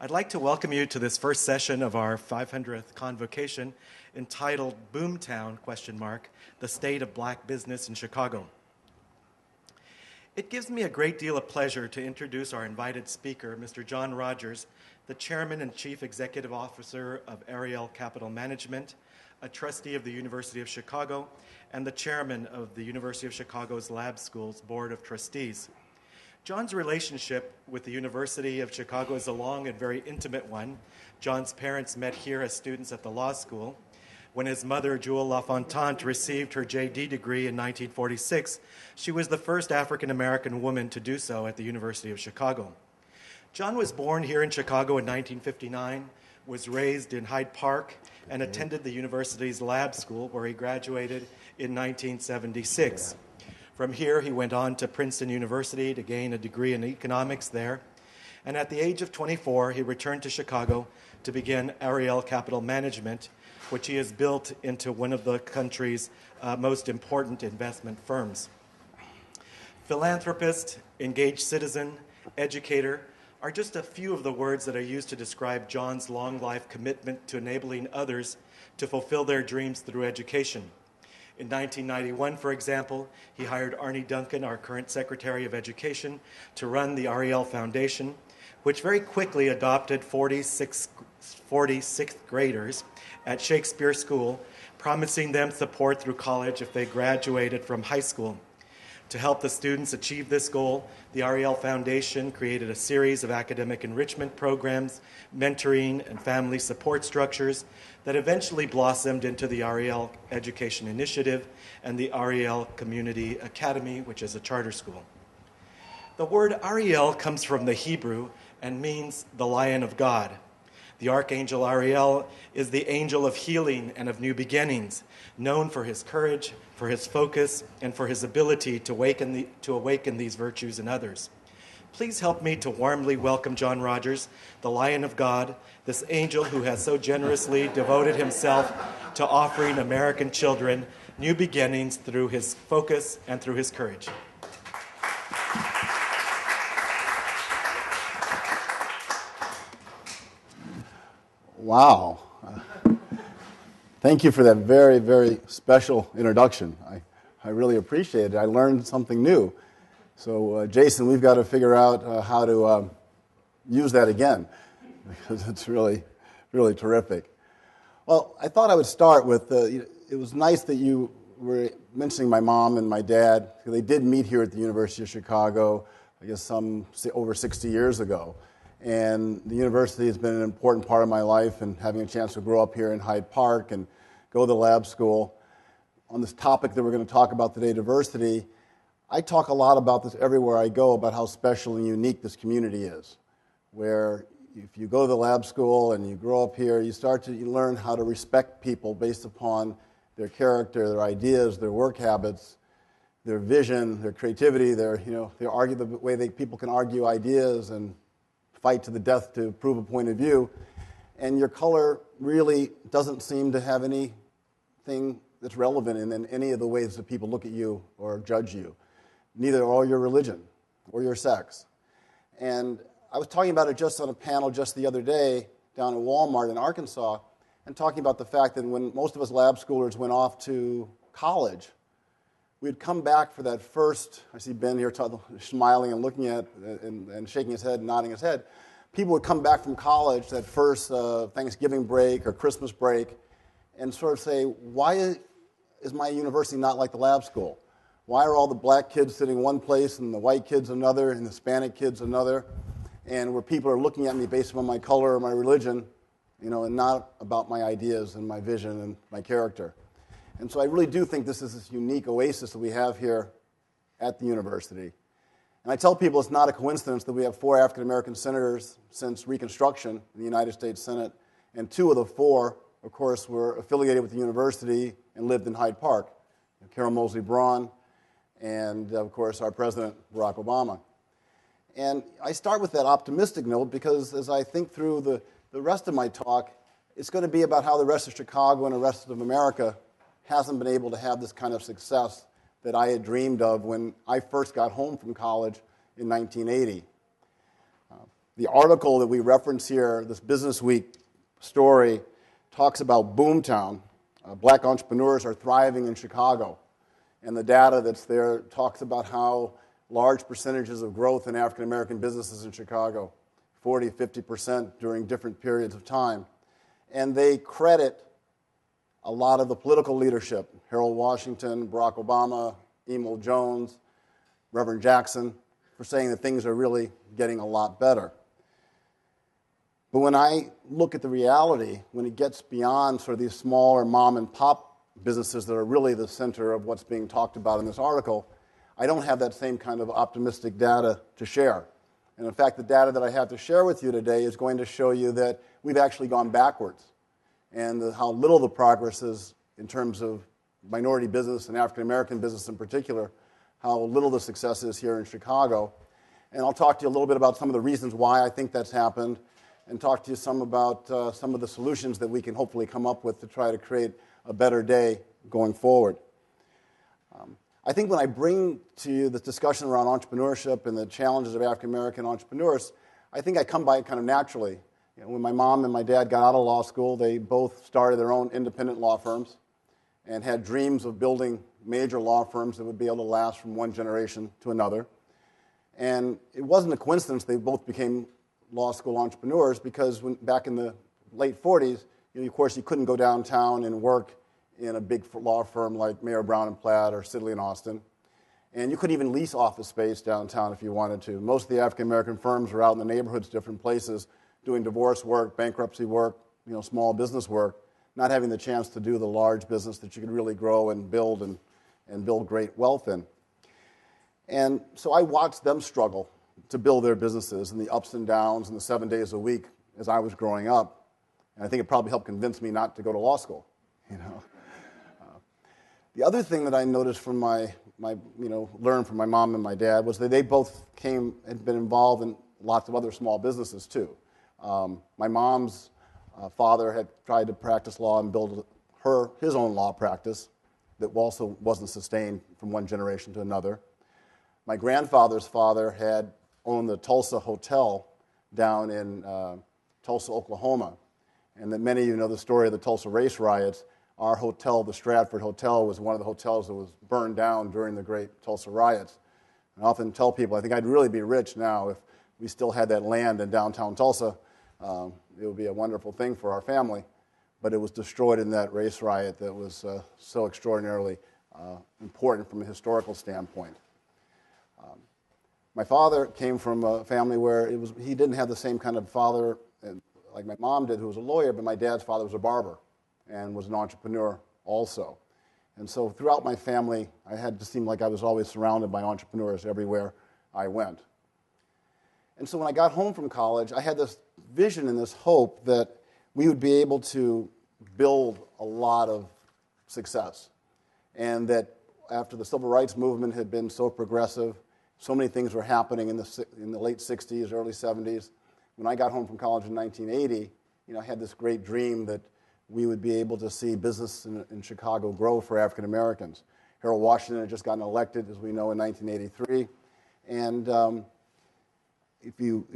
I'd like to welcome you to this first session of our 500th Convocation entitled Boomtown, the State of Black Business in Chicago. It gives me a great deal of pleasure to introduce our invited speaker, Mr. John Rodgers, the Chairman and Chief Executive Officer of Ariel Capital Management, a trustee of the University of Chicago, and the Chairman of the University of Chicago's Lab School's Board of Trustees. John's relationship with the University of Chicago is a long and very intimate one. John's parents met here as students at the law school. When his mother, Jewel LaFontant, received her J.D. degree in 1946, she was the first African-American woman to do so at the University of Chicago. John was born here in Chicago in 1959, was raised in Hyde Park, and attended the university's lab school, where he graduated in 1976. From here, he went on to Princeton University to gain a degree in economics there. And at the age of 24, he returned to Chicago to begin Ariel Capital Management, which he has built into one of the country's most important investment firms. Philanthropist, engaged citizen, educator are just a few of the words that are used to describe John's long life commitment to enabling others to fulfill their dreams through education. In 1991, for example, he hired Arnie Duncan, our current Secretary of Education, to run the Ariel Foundation, which very quickly adopted 46th graders at Shakespeare School, promising them support through college if they graduated from high school. To help the students achieve this goal, the Ariel Foundation created a series of academic enrichment programs, mentoring, and family support structures that eventually blossomed into the Ariel Education Initiative and the Ariel Community Academy, which is a charter school. The word Ariel comes from the Hebrew and means the Lion of God. The Archangel Ariel is the angel of healing and of new beginnings, known for his courage, for his focus, and for his ability to awaken these virtues in others. Please help me to warmly welcome John Rodgers, the Lion of God, this angel who has so generously devoted himself to offering American children new beginnings through his focus and through his courage. Wow. Thank you for that very, very special introduction. I really appreciate it. I learned something new. So, Jason, we've got to figure out how to use that again, because it's really, really terrific. Well, I thought I would start with, it was nice that you were mentioning my mom and my dad. They did meet here at the University of Chicago, I guess over 60 years ago. And the university has been an important part of my life, and having a chance to grow up here in Hyde Park and go to the lab school. On this topic that we're going to talk about today, diversity, I talk a lot about this everywhere I go, about how special and unique this community is, where if you go to the lab school and you grow up here, you start to learn how to respect people based upon their character, their ideas, their work habits, their vision, their creativity, they argue the way people can argue ideas and fight to the death to prove a point of view, and your color really doesn't seem to have anything that's relevant in any of the ways that people look at you or judge you. Neither are your religion or your sex. And I was talking about it just on a panel just the other day down at Walmart in Arkansas, and talking about the fact that when most of us lab schoolers went off to college, we'd come back for that first, I see Ben here smiling and looking at and shaking his head and nodding his head. People would come back from college, that first Thanksgiving break or Christmas break, and sort of say, why is my university not like the lab school? Why are all the black kids sitting one place and the white kids another and the Hispanic kids another? And where people are looking at me based on my color or my religion, and not about my ideas and my vision and my character. And so I really do think this is this unique oasis that we have here at the university. And I tell people it's not a coincidence that we have 4 African-American senators since Reconstruction in the United States Senate, and 2 of the 4, of course, were affiliated with the university and lived in Hyde Park. Carol Moseley Braun and, of course, our president, Barack Obama. And I start with that optimistic note because as I think through the rest of my talk, it's going to be about how the rest of Chicago and the rest of America hasn't been able to have this kind of success that I had dreamed of when I first got home from college in 1980. The article that we reference here, this Business Week story, talks about Boomtown. Black entrepreneurs are thriving in Chicago. And the data that's there talks about how large percentages of growth in African American businesses in Chicago, 40, 50% during different periods of time. And they credit a lot of the political leadership, Harold Washington, Barack Obama, Emil Jones, Reverend Jackson, for saying that things are really getting a lot better. But when I look at the reality, when it gets beyond sort of these smaller mom and pop businesses that are really the center of what's being talked about in this article, I don't have that same kind of optimistic data to share. And in fact, the data that I have to share with you today is going to show you that we've actually gone backwards, and how little the progress is in terms of minority business and African American business in particular, how little the success is here in Chicago. And I'll talk to you a little bit about some of the reasons why I think that's happened, and talk to you some about some of the solutions that we can hopefully come up with to try to create a better day going forward. I think when I bring to you this discussion around entrepreneurship and the challenges of African American entrepreneurs, I think I come by it kind of naturally. You know, when my mom and my dad got out of law school, they both started their own independent law firms and had dreams of building major law firms that would be able to last from one generation to another. And it wasn't a coincidence they both became law school entrepreneurs, because back in the late 40s, of course, you couldn't go downtown and work in a big law firm like Mayer Brown and Platt or Sidley and Austin. And you couldn't even lease office space downtown if you wanted to. Most of the African American firms were out in the neighborhoods, different places, doing divorce work, bankruptcy work, small business work, not having the chance to do the large business that you could really grow and build and build great wealth in. And so I watched them struggle to build their businesses and the ups and downs and the 7 days a week as I was growing up. And I think it probably helped convince me not to go to law school. The other thing that I noticed from learned from my mom and my dad was that they both had been involved in lots of other small businesses too. My mom's father had tried to practice law and build his own law practice that also wasn't sustained from one generation to another. My grandfather's father had owned the Tulsa Hotel down in Tulsa, Oklahoma. And that many of you know the story of the Tulsa race riots. Our hotel, the Stratford Hotel, was one of the hotels that was burned down during the great Tulsa riots. And I often tell people, I think I'd really be rich now if we still had that land in downtown Tulsa. It would be a wonderful thing for our family. But it was destroyed in that race riot that was so extraordinarily important from a historical standpoint. My father came from a family where he didn't have the same kind of father like my mom did, who was a lawyer, but my dad's father was a barber and was an entrepreneur also. And so throughout my family, I had to seem like I was always surrounded by entrepreneurs everywhere I went. And so when I got home from college, I had this vision and this hope that we would be able to build a lot of success. And that after the civil rights movement had been so progressive, so many things were happening in the late 60s, early 70s. When I got home from college in 1980, I had this great dream that we would be able to see business in Chicago grow for African Americans. Harold Washington had just gotten elected, as we know, in 1983. And if you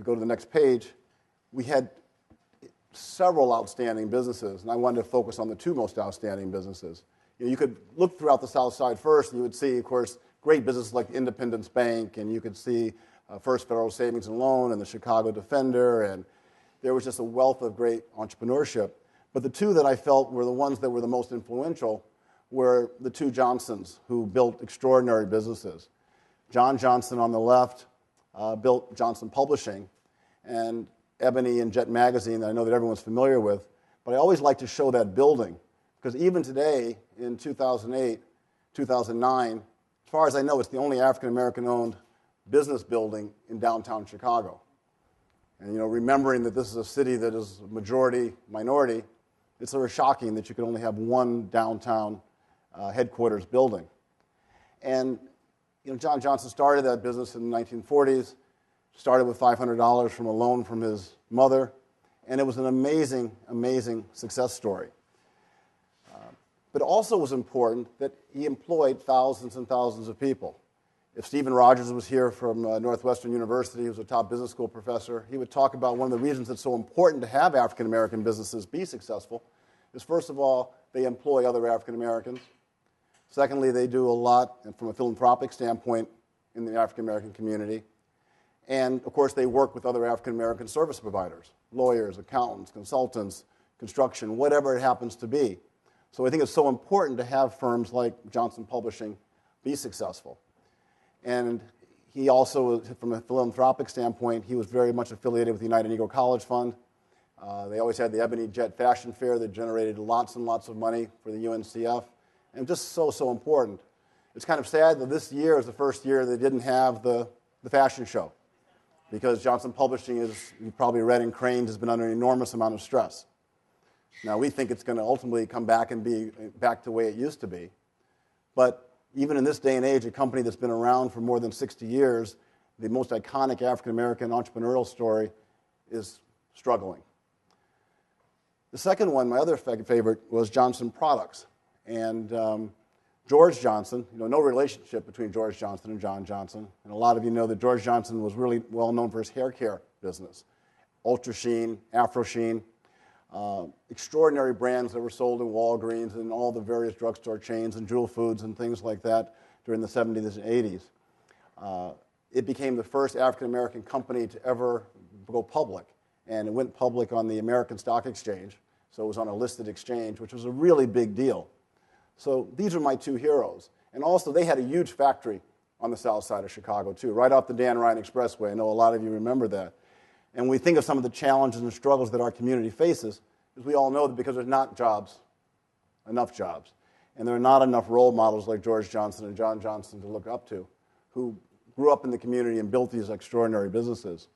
go to the next page, we had several outstanding businesses, and I wanted to focus on the two most outstanding businesses. You could look throughout the South Side first, and you would see, of course, great businesses like Independence Bank, and you could see First Federal Savings and Loan and the Chicago Defender, and there was just a wealth of great entrepreneurship. But the two that I felt were the ones that were the most influential were the two Johnsons, who built extraordinary businesses. John Johnson on the left built Johnson Publishing, and Ebony and Jet Magazine that I know that everyone's familiar with. But I always like to show that building, because even today, in 2008, 2009, as far as I know, it's the only African-American-owned business building in downtown Chicago. And, remembering that this is a city that is majority minority, it's sort of shocking that you could only have one downtown headquarters building. And, John Johnson started that business in the 1940s, started with $500 from a loan from his mother, and it was an amazing, amazing success story. But also was important that he employed thousands and thousands of people. If Stephen Rodgers was here from Northwestern University, he was a top business school professor, he would talk about one of the reasons it's so important to have African American businesses be successful is, first of all, they employ other African Americans. Secondly, they do a lot from a philanthropic standpoint in the African American community. And, of course, they work with other African American service providers, lawyers, accountants, consultants, construction, whatever it happens to be. So I think it's so important to have firms like Johnson Publishing be successful. And he also, from a philanthropic standpoint, he was very much affiliated with the United Negro College Fund. They always had the Ebony Jet Fashion Fair that generated lots and lots of money for the UNCF. And just so important. It's kind of sad that this year is the first year they didn't have the fashion show, because Johnson Publishing, is, you probably read in Cranes, has been under an enormous amount of stress. Now, we think it's going to ultimately come back and be back to the way it used to be. But even in this day and age, a company that's been around for more than 60 years, the most iconic African-American entrepreneurial story is struggling. The second one, my other favorite, was Johnson Products. And George Johnson, no relationship between George Johnson and John Johnson. And a lot of you know that George Johnson was really well known for his hair care business. Ultra Sheen, Afro Sheen, extraordinary brands that were sold in Walgreens and all the various drugstore chains and Jewel Foods and things like that during the 70s and 80s. It became the first African-American company to ever go public. And it went public on the American Stock Exchange. So it was on a listed exchange, which was a really big deal. So these are my two heroes. And also, they had a huge factory on the south side of Chicago, too, right off the Dan Ryan Expressway. I know a lot of you remember that. And when we think of some of the challenges and struggles that our community faces, as we all know that because there's not enough jobs, and there are not enough role models like George Johnson and John Johnson to look up to, who grew up in the community and built these extraordinary businesses.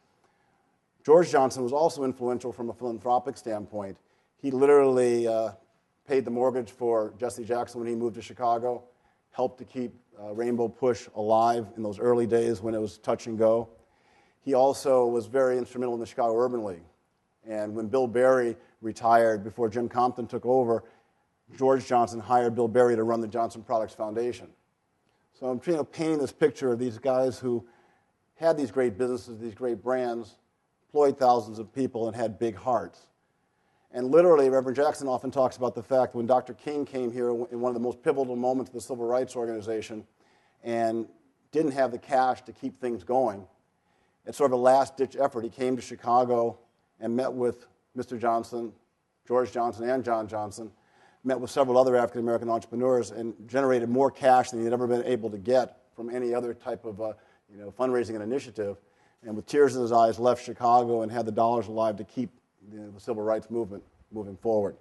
George Johnson was also influential from a philanthropic standpoint. He literally paid the mortgage for Jesse Jackson when he moved to Chicago, helped to keep Rainbow Push alive in those early days when it was touch and go. He also was very instrumental in the Chicago Urban League. And when Bill Berry retired, before Jim Compton took over, George Johnson hired Bill Berry to run the Johnson Products Foundation. So I'm painting this picture of these guys who had these great businesses, these great brands, employed thousands of people, and had big hearts. And literally, Reverend Jackson often talks about the fact when Dr. King came here in one of the most pivotal moments of the Civil Rights Organization and didn't have the cash to keep things going, it's sort of a last-ditch effort. He came to Chicago and met with Mr. Johnson, George Johnson, and John Johnson, met with several other African-American entrepreneurs, and generated more cash than he had ever been able to get from any other type of fundraising and initiative, and with tears in his eyes left Chicago and had the dollars alive to keep the civil rights movement moving forward.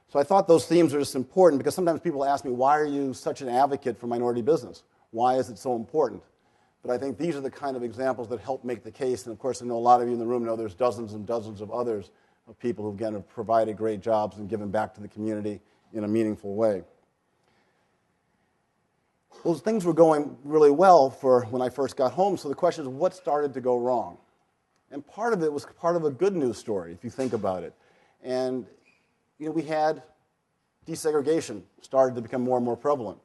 So I thought those themes are just important because sometimes people ask me, why are you such an advocate for minority business? Why is it so important? But I think these are the kind of examples that help make the case. And of course, I know a lot of you in the room know there's dozens and dozens of others of people who, again, have provided great jobs and given back to the community in a meaningful way. Well, things were going really well for when I first got home. So the question is, what started to go wrong? And part of it was part of a good news story, if you think about it. And we had desegregation started to become more and more prevalent.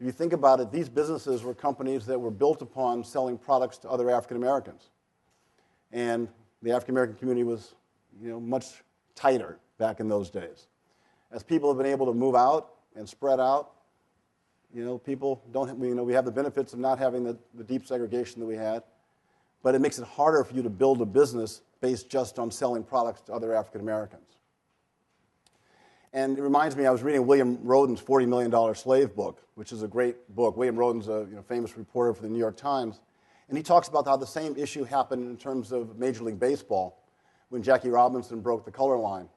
If you think about it, these businesses were companies that were built upon selling products to other African Americans. And the African American community was much tighter back in those days. As people have been able to move out and spread out, people don't, we have the benefits of not having the deep segregation that we had. But it makes it harder for you to build a business based just on selling products to other African Americans. And it reminds me, I was reading William Rhoden's $40 Million Slave book, which is a great book. William Rhoden's a famous reporter for the New York Times. And he talks about how the same issue happened in terms of Major League Baseball when Jackie Robinson broke the color line.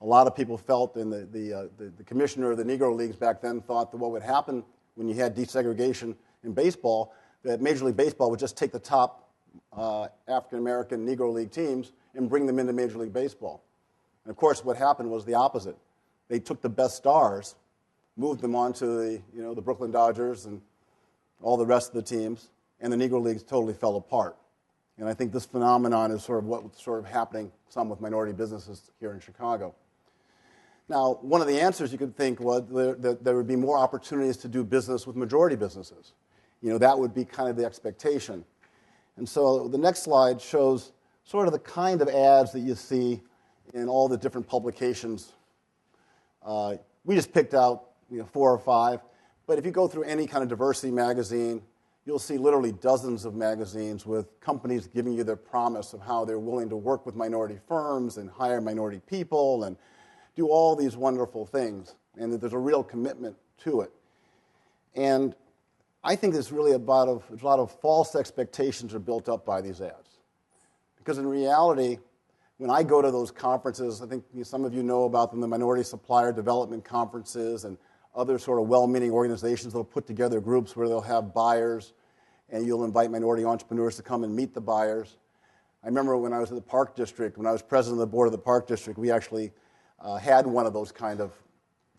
A lot of people felt, and the commissioner of the Negro Leagues back then thought that what would happen when you had desegregation in baseball, that Major League Baseball would just take the top African-American Negro League teams and bring them into Major League Baseball. And of course, what happened was the opposite. They took the best stars, moved them on to the Brooklyn Dodgers and all the rest of the teams, and the Negro Leagues totally fell apart. And I think this phenomenon is sort of what's sort of happening some with minority businesses here in Chicago. Now, one of the answers you could think was that there would be more opportunities to do business with majority businesses. that would be kind of the expectation. And so the next slide shows sort of the kind of ads that you see in all the different publications. We just picked out 4 or 5, but if you go through any kind of diversity magazine, you'll see literally dozens of magazines with companies giving you their promise of how they're willing to work with minority firms and hire minority people and do all these wonderful things, and that there's a real commitment to it. And I think there's really a lot of false expectations are built up by these ads. Because in reality, when I go to those conferences, I think some of you know about them, the Minority Supplier Development Conferences and other sort of well-meaning organizations that will put together groups where they'll have buyers, and you'll invite minority entrepreneurs to come and meet the buyers. I remember when I was at the Park District, when I was president of the board of the Park District, we actually had one of those kind of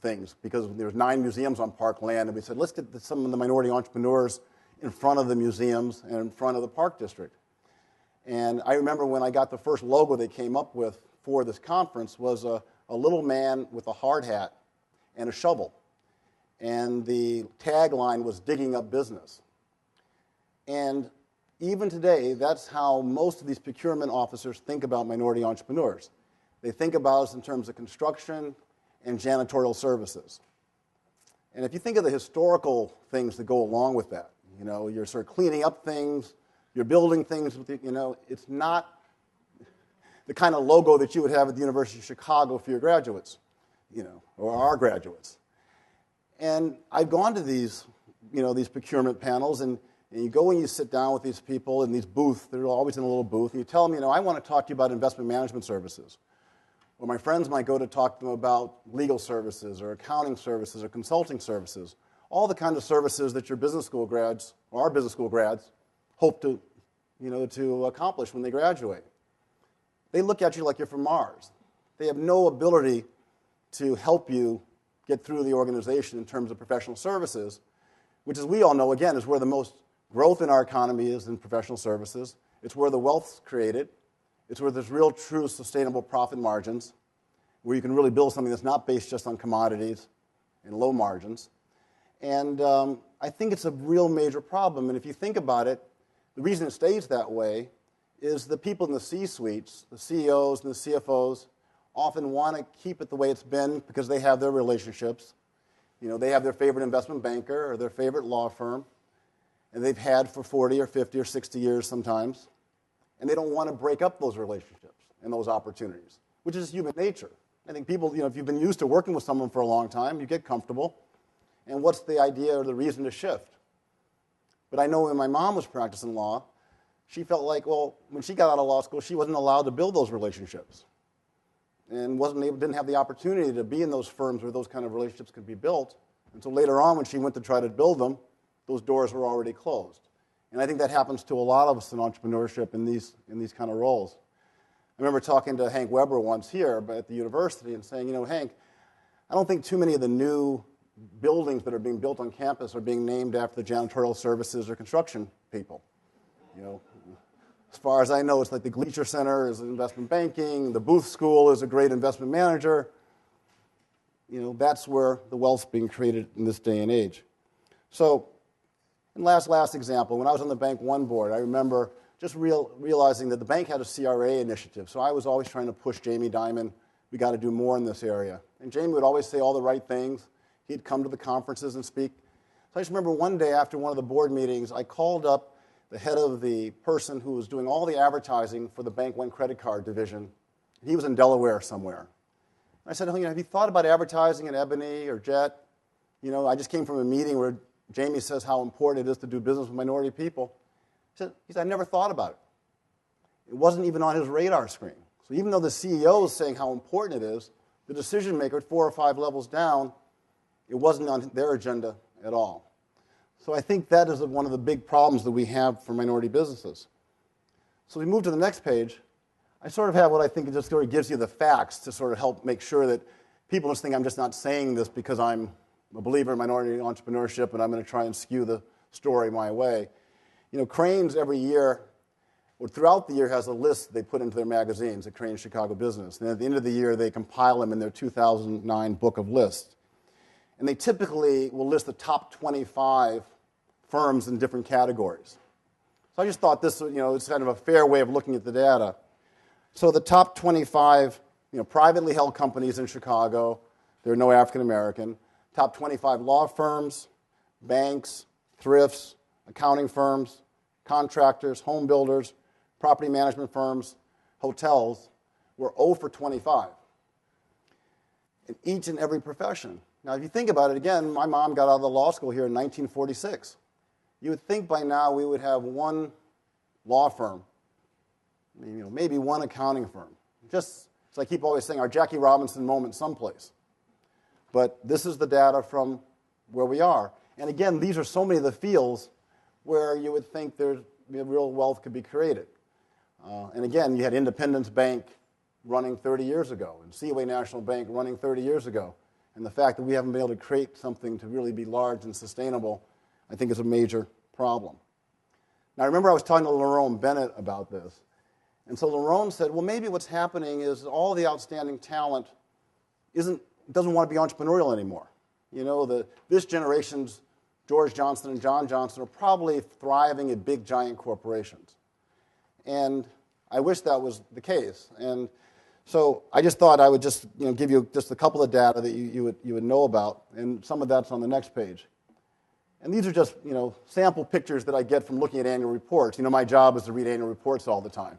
things because there was 9 museums on park land, and we said, let's get some of the minority entrepreneurs in front of the museums and in front of the Park District. And I remember when I got the first logo they came up with for this conference was a little man with a hard hat and a shovel. And the tagline was digging up business. And even today, that's how most of these procurement officers think about minority entrepreneurs. They think about us in terms of construction and janitorial services. And if you think of the historical things that go along with that, you're sort of cleaning up things, you're building things with it's not the kind of logo that you would have at the University of Chicago for your graduates, or our graduates. And I've gone to these procurement panels, and you go and you sit down with these people in these booths. They're always in a little booth, and you tell them, I want to talk to you about investment management services. Or my friends might go to talk to them about legal services or accounting services or consulting services, all the kind of services that your business school grads, or our business school grads, hope to accomplish when they graduate. They look at you like you're from Mars. They have no ability to help you get through the organization in terms of professional services, which, as we all know, again, is where the most growth in our economy is in professional services. It's where the wealth's created. It's where there's real, true, sustainable profit margins, where you can really build something that's not based just on commodities and low margins. And I think it's a real major problem. And if you think about it, the reason it stays that way is the people in the C-suites, the CEOs and the CFOs, often want to keep it the way it's been because they have their relationships. They have their favorite investment banker or their favorite law firm, and they've had for 40 or 50 or 60 years sometimes, and they don't want to break up those relationships and those opportunities, which is human nature. I think people, if you've been used to working with someone for a long time, you get comfortable, and what's the idea or the reason to shift? But I know when my mom was practicing law, she felt like, when she got out of law school, she wasn't allowed to build those relationships and didn't have the opportunity to be in those firms where those kind of relationships could be built. And so later on, when she went to try to build them, those doors were already closed. And I think that happens to a lot of us in entrepreneurship in these kind of roles. I remember talking to Hank Weber once here at the university and saying, Hank, I don't think too many of the new buildings that are being built on campus are being named after the janitorial services or construction people. As far as I know, it's like the Gleacher Center is investment banking, the Booth School is a great investment manager. That's where the wealth's being created in this day and age. So, and last example, when I was on the Bank One board, I remember just realizing that the bank had a CRA initiative. So I was always trying to push Jamie Dimon, we got to do more in this area. And Jamie would always say all the right things. He'd come to the conferences and speak. So I just remember one day after one of the board meetings, I called up the head of the person who was doing all the advertising for the Bank One credit card division. He was in Delaware somewhere. I said, have you thought about advertising at Ebony or Jet? I just came from a meeting where Jamie says how important it is to do business with minority people. He said, I never thought about it. It wasn't even on his radar screen. So even though the CEO is saying how important it is, the decision maker 4 or 5 levels down, it wasn't on their agenda at all. So I think that is one of the big problems that we have for minority businesses. So we move to the next page. I sort of have what I think just sort of gives you the facts to sort of help make sure that people just think I'm just not saying this because I'm a believer in minority entrepreneurship and I'm going to try and skew the story my way. Cranes every year, or throughout the year, has a list they put into their magazines, the Cranes Chicago Business. And at the end of the year, they compile them in their 2009 book of lists. And they typically will list the top 25 firms in different categories. So I just thought this, it's kind of a fair way of looking at the data. So the top 25, privately held companies in Chicago, there are no African American. Top 25 law firms, banks, thrifts, accounting firms, contractors, home builders, property management firms, hotels were 0 for 25 in each and every profession. Now, if you think about it, again, my mom got out of the law school here in 1946. You would think by now we would have one law firm, maybe one accounting firm. Just, as I keep always saying, our Jackie Robinson moment someplace. But this is the data from where we are. And again, these are so many of the fields where you would think real wealth could be created. And again, you had Independence Bank running 30 years ago, and Seaway National Bank running 30 years ago. And the fact that we haven't been able to create something to really be large and sustainable, I think is a major problem. Now, I remember I was talking to Lerone Bennett about this. And so Lerone said, well, maybe what's happening is all the outstanding talent doesn't want to be entrepreneurial anymore. This generation's George Johnson and John Johnson are probably thriving at big, giant corporations. And I wish that was the case. And so I just thought I would just give you just a couple of data that you would know about, and some of that's on the next page. And these are just sample pictures that I get from looking at annual reports. My job is to read annual reports all the time.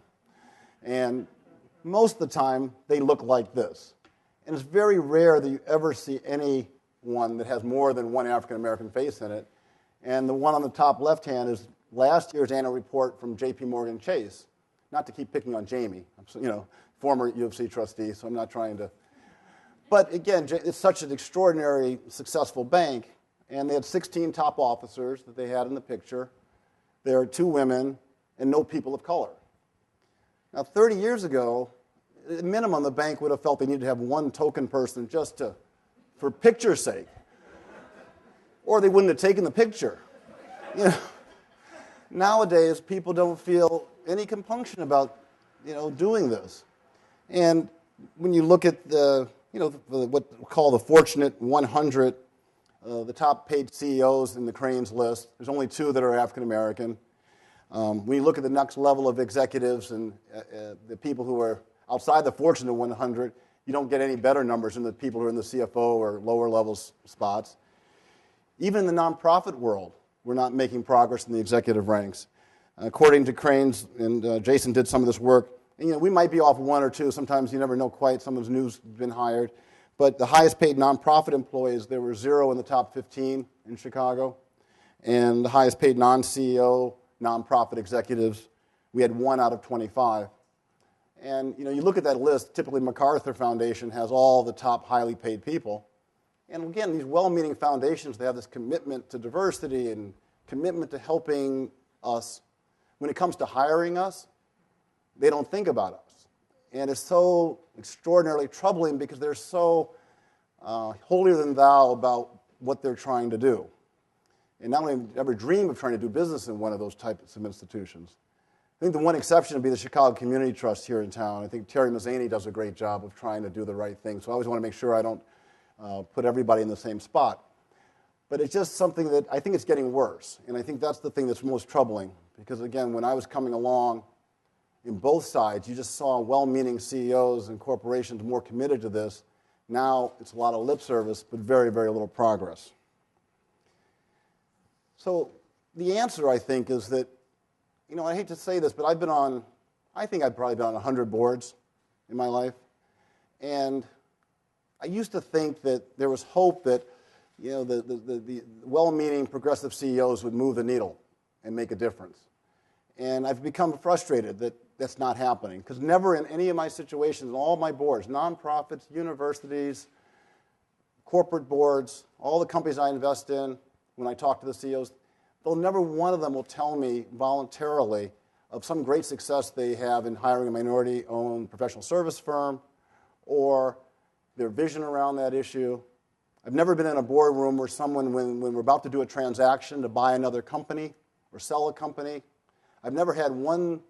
And most of the time, they look like this. And it's very rare that you ever see anyone that has more than one African-American face in it. And the one on the top left-hand is last year's annual report from J.P. Morgan Chase. Not to keep picking on Jamie, former UFC trustee, so I'm not trying to. But again, it's such an extraordinary, successful bank, and they had 16 top officers that they had in the picture. There are 2 women and no people of color. Now, 30 years ago, at minimum, the bank would have felt they needed to have one token person just for picture's sake. Or they wouldn't have taken the picture. Nowadays, people don't feel any compunction about, doing this. And when you look at what we call the Fortunate 100, the top paid CEOs in the Cranes list, there's only 2 that are African American. When you look at the next level of executives and the people who are outside the Fortunate 100, you don't get any better numbers than the people who are in the CFO or lower level spots. Even in the nonprofit world, we're not making progress in the executive ranks. According to Cranes, and Jason did some of this work, and, we might be off 1 or 2. Sometimes you never know quite. Someone's new's been hired. But the highest paid nonprofit employees, there were 0 in the top 15 in Chicago. And the highest paid non-CEO nonprofit executives, we had 1 out of 25. And you look at that list, typically MacArthur Foundation has all the top highly paid people. And again, these well-meaning foundations, they have this commitment to diversity and commitment to helping us. When it comes to hiring us, they don't think about us. And it's so extraordinarily troubling because they're so holier than thou about what they're trying to do. And not only ever dream of trying to do business in one of those types of institutions. I think the one exception would be the Chicago Community Trust here in town. I think Terry Mazzani does a great job of trying to do the right thing. So I always want to make sure I don't put everybody in the same spot. But it's just something that I think it's getting worse. And I think that's the thing that's most troubling. Because again, when I was coming along, in both sides, you just saw well-meaning CEOs and corporations more committed to this. Now it's a lot of lip service, but very, very little progress. So the answer, I think, is that, I hate to say this, but I think I've probably been on 100 boards in my life. And I used to think that there was hope that, the well-meaning progressive CEOs would move the needle and make a difference. And I've become frustrated that that's not happening, because never in any of my situations, in all my boards, nonprofits, universities, corporate boards, all the companies I invest in, when I talk to the CEOs, never one of them will tell me voluntarily of some great success they have in hiring a minority-owned professional service firm or their vision around that issue. I've never been in a boardroom where someone, when we're about to do a transaction to buy another company or sell a company, I've never had one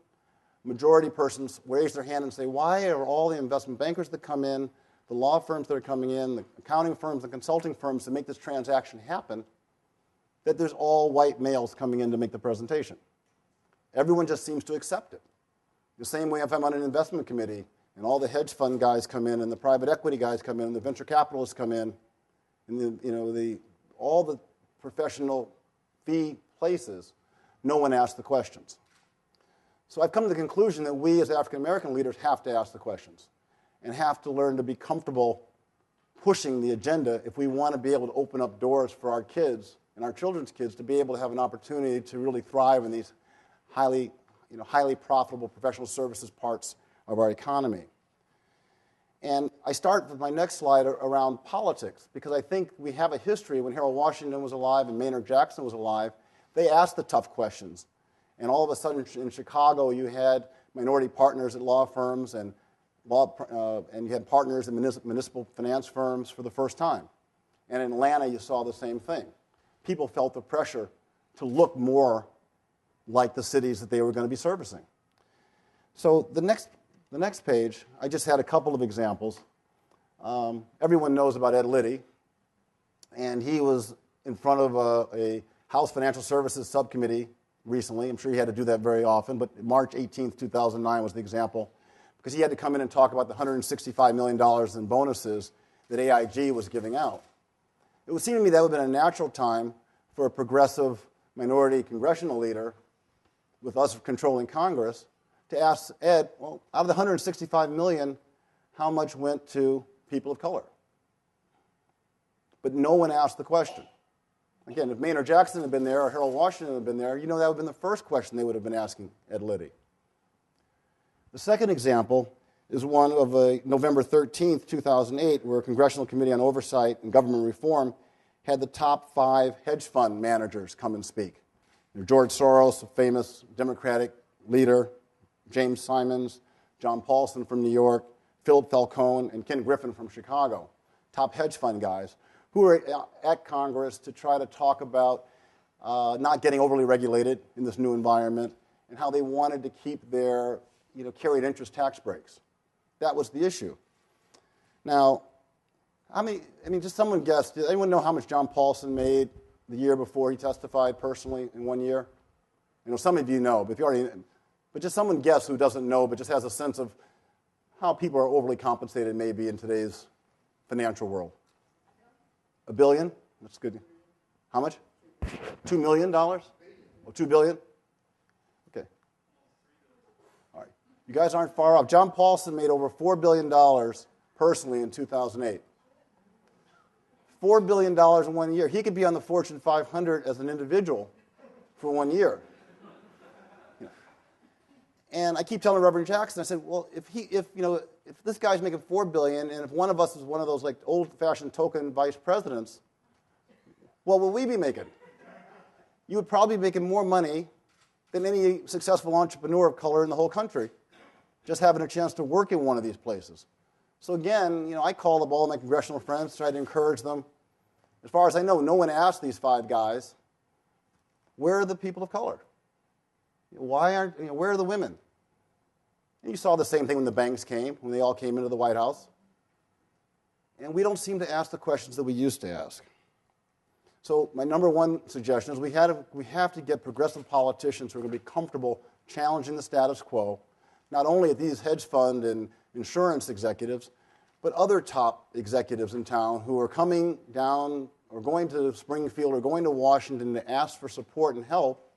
majority person raise their hand and say, why are all the investment bankers that come in, the law firms that are coming in, the accounting firms, the consulting firms that make this transaction happen, that there's all white males coming in to make the presentation. Everyone just seems to accept it. The same way if I'm on an investment committee and all the hedge fund guys come in and the private equity guys come in and the venture capitalists come in and all the professional fee places, no one asks the questions. So I've come to the conclusion that we as African American leaders have to ask the questions and have to learn to be comfortable pushing the agenda if we want to be able to open up doors for our kids and our children's kids to be able to have an opportunity to really thrive in these highly profitable professional services parts of our economy. And I start with my next slide around politics, because I think we have a history. When Harold Washington was alive and Maynard Jackson was alive, they asked the tough questions. And all of a sudden in Chicago, you had minority partners at law firms and you had partners in municipal finance firms for the first time. And in Atlanta, you saw the same thing. People felt the pressure to look more like the cities that they were going to be servicing. So the next page, I just had a couple of examples. Everyone knows about Ed Liddy, and he was in front of a House Financial Services subcommittee recently. I'm sure he had to do that very often, but March 18th, 2009 was the example, because he had to come in and talk about the $165 million in bonuses that AIG was giving out. It would seem to me that would have been a natural time for a progressive minority congressional leader, with us controlling Congress, to ask Ed, well, out of the $165 million, how much went to people of color? But no one asked the question. Again, if Maynard Jackson had been there or Harold Washington had been there, that would have been the first question they would have been asking Ed Liddy. The second example is one of November 13th, 2008, where a Congressional Committee on Oversight and Government Reform had the top 5 hedge fund managers come and speak. George Soros, a famous Democratic leader, James Simons, John Paulson from New York, Philip Falcone, and Ken Griffin from Chicago, top hedge fund guys, who were at Congress to try to talk about not getting overly regulated in this new environment and how they wanted to keep their carried interest tax breaks. That was the issue. Now, just someone guess, did anyone know how much John Paulson made the year before he testified personally in 1 year? Some of you know, but just someone guess who doesn't know, but just has a sense of how people are overly compensated maybe in today's financial world. $1 billion? That's good. How much? $2 million? Oh, $2 billion? Okay. All right. You guys aren't far off. John Paulson made over $4 billion personally in 2008. $4 billion in 1 year. He could be on the Fortune 500 as an individual for 1 year. And I keep telling Reverend Jackson, I said, well, if this guy's making $4 billion, and if one of us is one of those like old-fashioned token vice presidents, what will we be making? You would probably be making more money than any successful entrepreneur of color in the whole country, just having a chance to work in one of these places. So again, I called up all of my congressional friends, tried to encourage them. As far as I know, no one asked these 5 guys, where are the people of color? Where are the women? And you saw the same thing when the banks came, when they all came into the White House. And we don't seem to ask the questions that we used to ask. So my number one suggestion is we have to get progressive politicians who are going to be comfortable challenging the status quo, not only at these hedge fund and insurance executives, but other top executives in town who are coming down or going to Springfield or going to Washington to ask for support and help.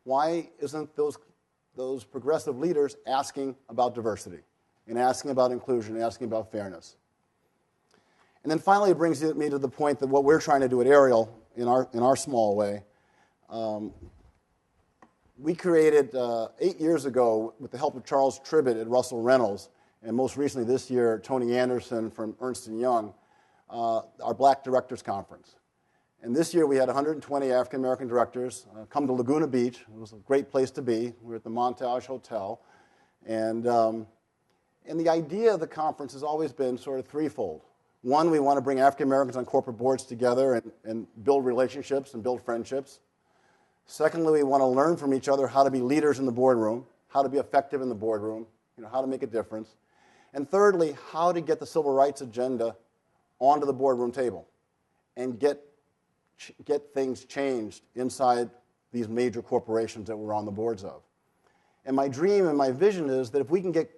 Why isn't those progressive leaders asking about diversity and asking about inclusion and asking about fairness? And then finally, it brings me to the point that what we're trying to do at Ariel in our small way, we created 8 years ago with the help of Charles Tribbett at Russell Reynolds, and most recently this year, Tony Anderson from Ernst & Young, our Black Directors Conference. And this year we had 120 African-American directors come to Laguna Beach. It was a great place to be. We were at the Montage Hotel. And the idea of the conference has always been sort of threefold. One, we want to bring African-Americans on corporate boards together and build relationships and build friendships. Secondly, we want to learn from each other how to be leaders in the boardroom, how to be effective in the boardroom, how to make a difference. And thirdly, how to get the civil rights agenda onto the boardroom table and get get things changed inside these major corporations that we're on the boards of. And my dream and my vision is that if we can get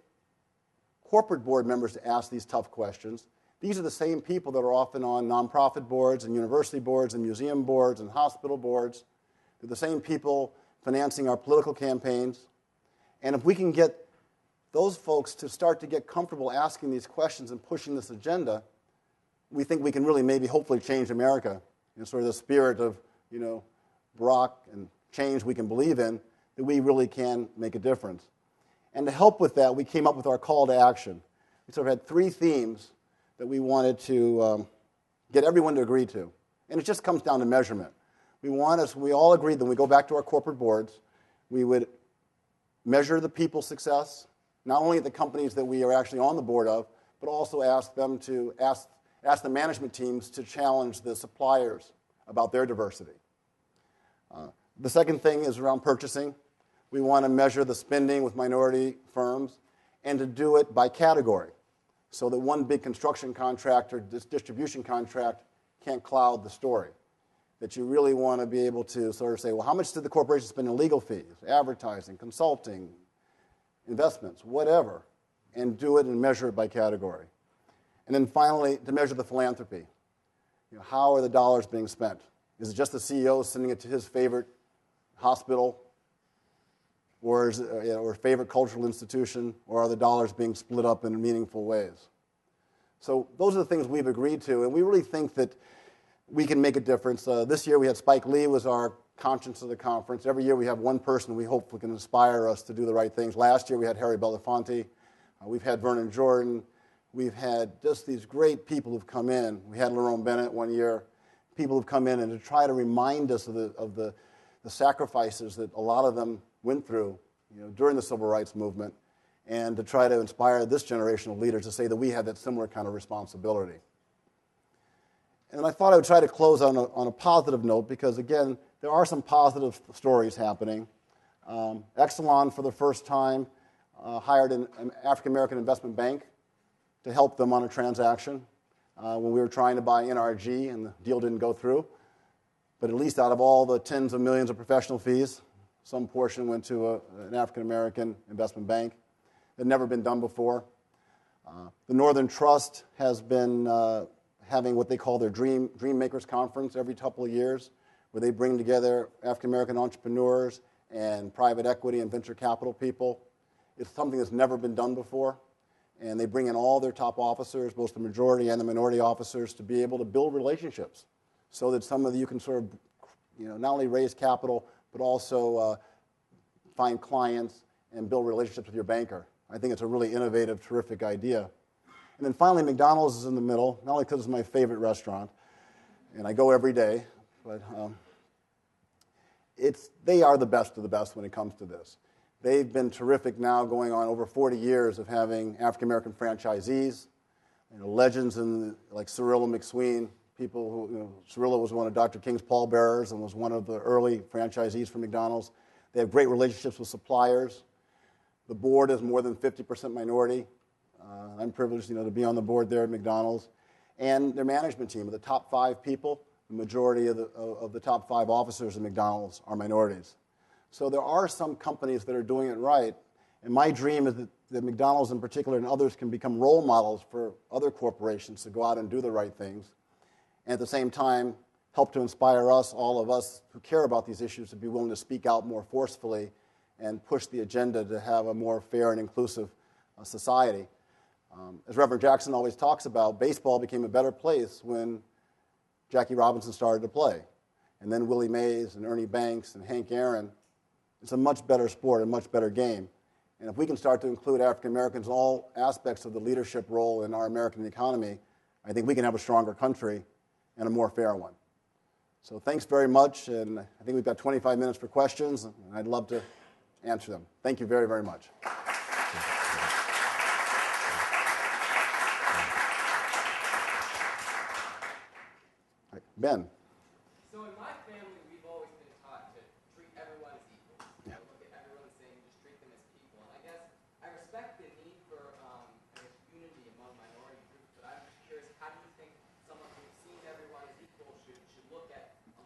corporate board members to ask these tough questions, these are the same people that are often on nonprofit boards and university boards and museum boards and hospital boards. They're the same people financing our political campaigns. And if we can get those folks to start to get comfortable asking these questions and pushing this agenda, we think we can really maybe hopefully change America in sort of the spirit of, Barack and change we can believe in, that we really can make a difference. And to help with that, we came up with our call to action. We sort of had 3 themes that we wanted to get everyone to agree to. And it just comes down to measurement. We all agreed that when we go back to our corporate boards, we would measure the people's success, not only at the companies that we are actually on the board of, but also ask the management teams to challenge the suppliers about their diversity. The second thing is around purchasing. We want to measure the spending with minority firms and to do it by category so that one big construction contract or distribution contract can't cloud the story. That you really want to be able to sort of say, well, how much did the corporation spend in legal fees, advertising, consulting, investments, whatever, and do it and measure it by category. And then finally, to measure the philanthropy. How are the dollars being spent? Is it just the CEO sending it to his favorite hospital or favorite cultural institution, or are the dollars being split up in meaningful ways? So those are the things we've agreed to, and we really think that we can make a difference. This year we had Spike Lee was our conscience of the conference. Every year we have one person we hope can inspire us to do the right things. Last year we had Harry Belafonte. We've had Vernon Jordan. We've had just these great people who've come in. We had Lerone Bennett one year. People who've come in and to try to remind us of the sacrifices that a lot of them went through during the Civil Rights Movement, and to try to inspire this generation of leaders to say that we have that similar kind of responsibility. And I thought I would try to close on a positive note because, again, there are some positive stories happening. Exelon, for the first time, hired an African-American investment bank to help them on a transaction when we were trying to buy NRG and the deal didn't go through. But at least out of all the tens of millions of professional fees, some portion went to an African-American investment bank. It had never been done before. The Northern Trust has been having what they call their Dream Makers Conference every couple of years, where they bring together African-American entrepreneurs and private equity and venture capital people. It's something that's never been done before. And they bring in all their top officers, both the majority and the minority officers, to be able to build relationships so that some of you can sort of, not only raise capital, but also find clients and build relationships with your banker. I think it's a really innovative, terrific idea. And then finally, McDonald's is in the middle, not only because it's my favorite restaurant, and I go every day, but they are the best of the best when it comes to this. They've been terrific now, going on over 40 years of having African-American franchisees, legends like Cyrilla McSween, people who, Cyrilla was one of Dr. King's pallbearers and was one of the early franchisees for McDonald's. They have great relationships with suppliers. The board is more than 50% minority. I'm privileged, to be on the board there at McDonald's. And their management team, of the top 5 people, the majority of the top 5 officers at McDonald's are minorities. So there are some companies that are doing it right. And my dream is that McDonald's in particular and others can become role models for other corporations to go out and do the right things. And at the same time, help to inspire us, all of us who care about these issues, to be willing to speak out more forcefully and push the agenda to have a more fair and inclusive society. As Reverend Jackson always talks about, baseball became a better place when Jackie Robinson started to play. And then Willie Mays and Ernie Banks and Hank Aaron. It's a much better sport, a much better game. And if we can start to include African Americans in all aspects of the leadership role in our American economy, I think we can have a stronger country and a more fair one. So thanks very much, and I think we've got 25 minutes for questions, and I'd love to answer them. Thank you very, very much. Ben. So in my family, we've always been taught to treat everyone as equal. Yeah. Look at everyone the same, just treat them as people. And I guess I respect the need for unity among minority groups, but I'm just curious, how do you think someone who's seen everyone as equal should look at a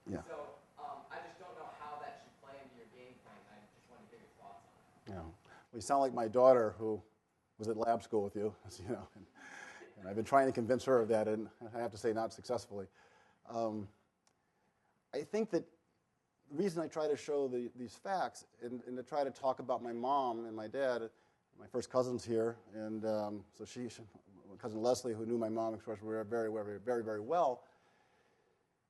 Yeah. So I just don't know how that should play into your game plan. I just want to hear your thoughts on it. Yeah. Well, you sound like my daughter who was at lab school with you, as you know, and I've been trying to convince her of that, and I have to say not successfully. I think that the reason I try to show these facts and to try to talk about my mom and my dad, my first cousin's here, and so my cousin Leslie, who knew my mom, of course, very, very, very, very well,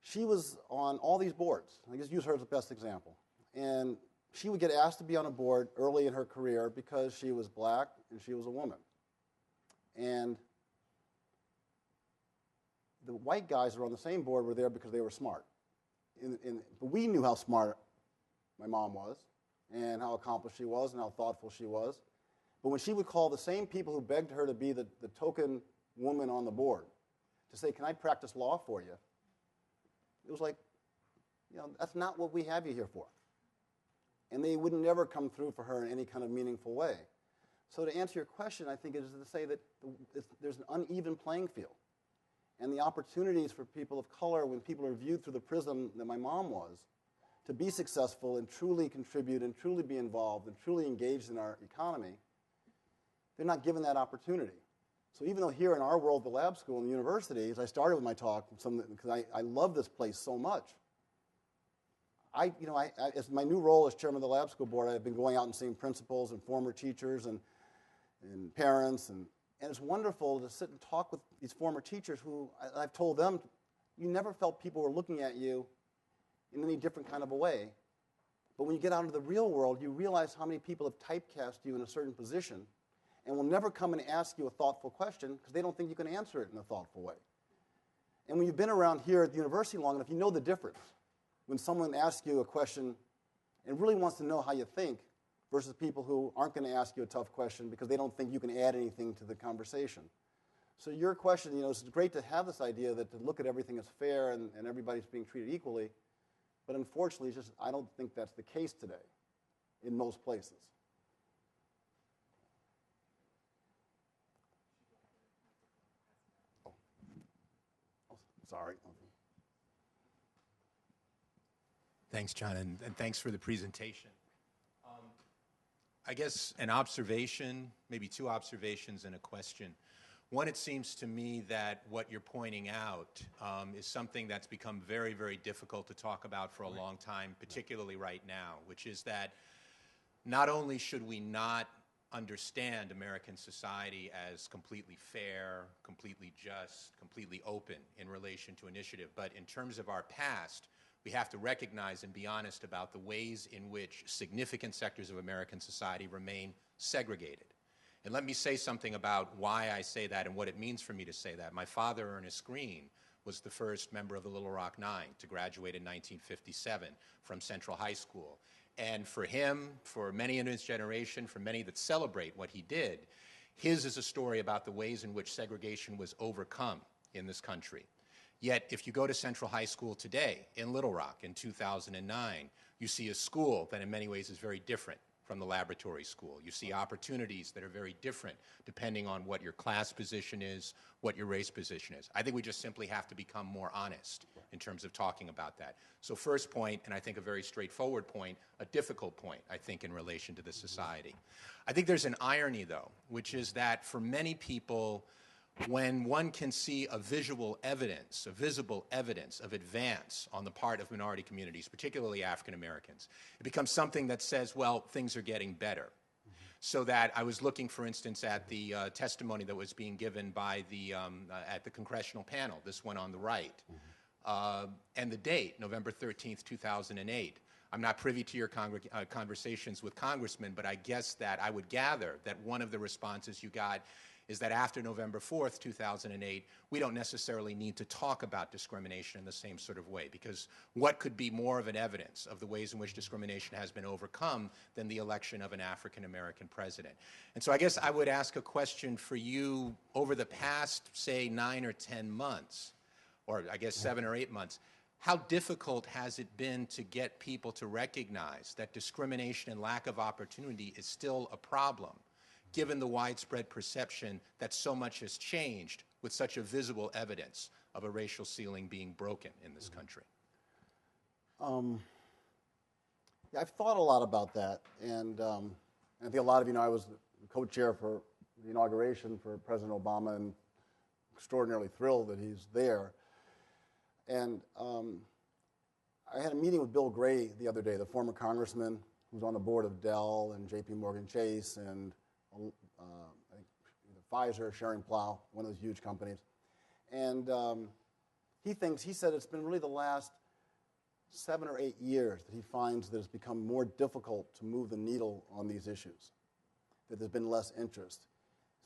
she was on all these boards. I just use her as the best example. And she would get asked to be on a board early in her career because she was black and she was a woman. And the white guys who were on the same board were there because they were smart. But we knew how smart my mom was and how accomplished she was and how thoughtful she was. But when she would call the same people who begged her to be the token woman on the board to say, "Can I practice law for you?" It was like, that's not what we have you here for. And they would never come through for her in any kind of meaningful way. So to answer your question, I think it is to say that there's an uneven playing field. And the opportunities for people of color, when people are viewed through the prism that my mom was, to be successful and truly contribute and truly be involved and truly engaged in our economy, they're not given that opportunity. So even though here in our world, the lab school and the university, as I started with my talk, because I love this place so much, as my new role as chairman of the lab school board, I've been going out and seeing principals and former teachers and parents, and it's wonderful to sit and talk with these former teachers who I've told them, you never felt people were looking at you in any different kind of a way. But when you get out into the real world, you realize how many people have typecast you in a certain position and will never come and ask you a thoughtful question because they don't think you can answer it in a thoughtful way. And when you've been around here at the university long enough, you know the difference. When someone asks you a question and really wants to know how you think versus people who aren't going to ask you a tough question because they don't think you can add anything to the conversation. So your question, it's great to have this idea that to look at everything as fair and everybody's being treated equally, but unfortunately, I don't think that's the case today in most places. Sorry. Thanks, John, and thanks for the presentation. I guess an observation, maybe two observations and a question. One, it seems to me that what you're pointing out is something that's become very, very difficult to talk about for a long time, particularly right now, which is that not only should we not understand American society as completely fair, completely just, completely open in relation to initiative, but in terms of our past, we have to recognize and be honest about the ways in which significant sectors of American society remain segregated. And let me say something about why I say that and what it means for me to say that. My father, Ernest Green, was the first member of the Little Rock Nine to graduate in 1957 from Central High School. And for him, for many in his generation, for many that celebrate what he did, his is a story about the ways in which segregation was overcome in this country. Yet, if you go to Central High School today in Little Rock in 2009, you see a school that in many ways is very different from the laboratory school. You see opportunities that are very different depending on what your class position is, what your race position is. I think we just simply have to become more honest in terms of talking about that. So first point, and I think a very straightforward point, a difficult point, I think, in relation to the society. I think there's an irony, though, which is that for many people, when one can see a visible evidence of advance on the part of minority communities, particularly African Americans, it becomes something that says, well, things are getting better. So that I was looking, for instance, at the testimony that was being given by at the congressional panel, this one on the right, and the date, November 13th, 2008. I'm not privy to your conversations with congressmen, but I guess that I would gather that one of the responses you got is that after November 4th, 2008, we don't necessarily need to talk about discrimination in the same sort of way, because what could be more of an evidence of the ways in which discrimination has been overcome than the election of an African-American president? And so I guess I would ask a question for you over the past, say, 9 or 10 months, or I guess 7 or 8 months. How difficult has it been to get people to recognize that discrimination and lack of opportunity is still a problem, given the widespread perception that so much has changed with such a visible evidence of a racial ceiling being broken in this country? Yeah, I've thought a lot about that, and I think a lot of you know I was the co-chair for the inauguration for President Obama, and extraordinarily thrilled that he's there. And I had a meeting with Bill Gray the other day, the former congressman who's on the board of Dell and J.P. Morgan Chase and I think Pfizer, Schering-Plough, one of those huge companies. And he said it's been really the last 7 or 8 years that he finds that it's become more difficult to move the needle on these issues, that there's been less interest.